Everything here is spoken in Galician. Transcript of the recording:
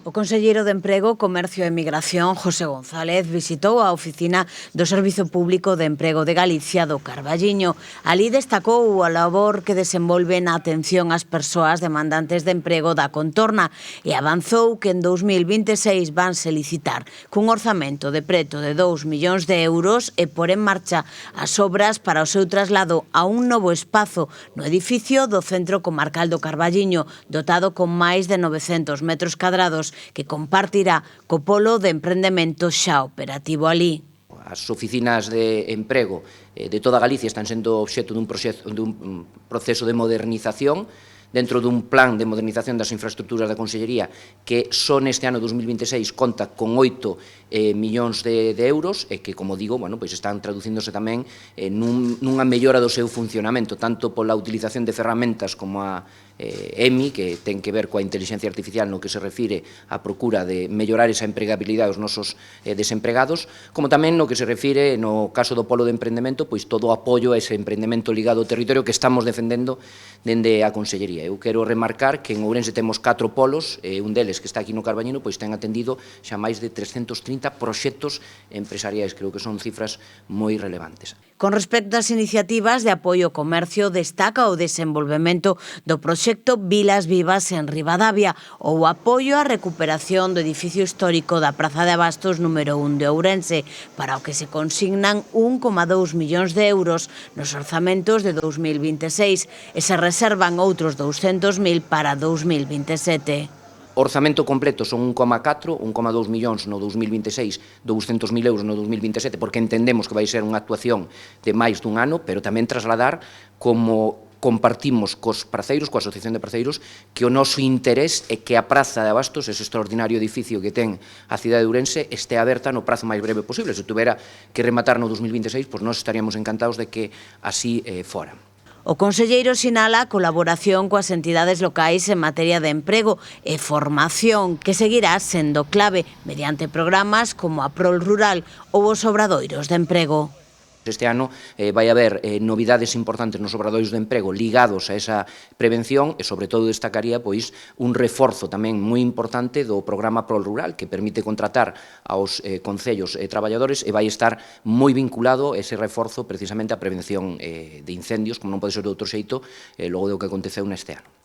O conselleiro de Emprego, Comercio e Migración, José González, visitou a oficina do Servizo Público de Emprego de Galicia do Carballiño. Alí destacou a labor que desenvolve na atención ás persoas demandantes de emprego da contorna e avanzou que en 2026 vanse licitar cun orzamento de preto de 2 millóns de euros e por en marcha as obras para o seu traslado a un novo espazo no edificio do Centro Comarcal do Carballiño, dotado con máis de 900 metros cadrados, que compartirá co polo de emprendemento xa operativo alí. As oficinas de emprego de toda Galicia están sendo obxecto dun proceso de modernización dentro dun plan de modernización das infraestructuras da Consellería que só neste ano 2026 conta con 8 millóns de euros e que, como digo, pois están traducíndose tamén nunha mellora do seu funcionamento, tanto pola utilización de ferramentas como a EMI, que ten que ver coa inteligencia artificial no que se refire á procura de mellorar esa empregabilidade dos nosos desempregados, como tamén no que se refire, no caso do polo de emprendemento, pois todo o apoio a ese emprendemento ligado ao territorio que estamos defendendo dende a Consellería. Eu quero remarcar que en Ourense temos 4 polos, un deles que está aquí no Carballiño, pois ten atendido xa máis de 330 proxectos empresariais, creo que son cifras moi relevantes. Con respecto ás iniciativas de apoio ao comercio, destaca o desenvolvemento do proxecto Vilas Vivas en Ribadavia ou o apoio á recuperación do edificio histórico da Praza de Abastos número 1 de Ourense, para o que se consignan 1,2 millóns de euros nos orzamentos de 2026 e se reservan outros 200.000 para 2027. O orzamento completo son 1,4, 1,2 millóns no 2026, 200.000 euros no 2027, porque entendemos que vai ser unha actuación de máis dun ano, pero tamén trasladar como compartimos cos parceiros, coa Asociación de Parceiros, que o noso interés é que a Praza de Abastos, ese extraordinario edificio que ten a cidade de Ourense, este aberta no prazo máis breve posible. Se tuvera que rematar no 2026, pois nós estaríamos encantados de que así fora. O conselleiro sinala a colaboración coas entidades locais en materia de emprego e formación, que seguirá sendo clave mediante programas como a Prol Rural ou os obradoiros de emprego. Este ano vai haber novidades importantes nos obradoiros de emprego ligados a esa prevención e, sobre todo, destacaría pois un reforzo tamén moi importante do programa Prol Rural, que permite contratar aos concellos e traballadores e vai estar moi vinculado ese reforzo precisamente á prevención de incendios, como non pode ser de outro xeito, logo do que aconteceu neste ano.